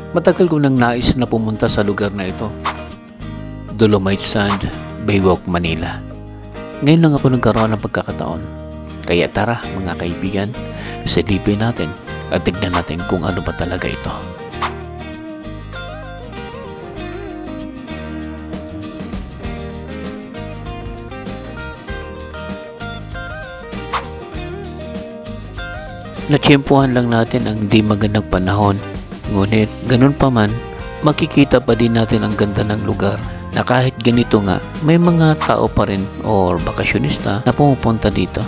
Matagal ko nang nais na pumunta sa lugar na ito. Dolomite Sand, Baywalk, Manila. Ngayon lang ako nagkaroon ng pagkakataon. Kaya tara mga kaibigan, silipin natin at tignan natin kung ano ba talaga ito. Natsyempuhan lang natin ang di magandang panahon. Ngunit ganun pa man, makikita pa din natin ang ganda ng lugar na kahit ganito nga, may mga tao pa rin or bakasyonista na pumupunta dito.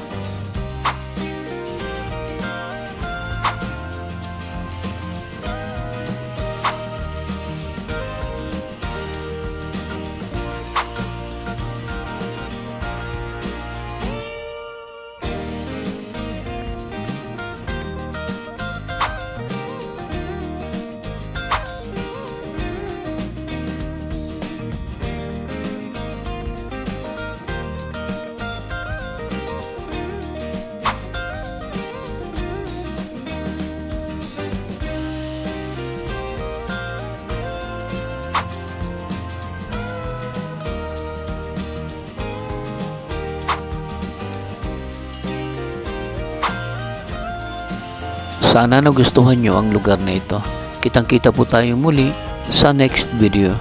Sana nagustuhan nyo ang lugar na ito. Kitang-kita po tayo muli sa next video.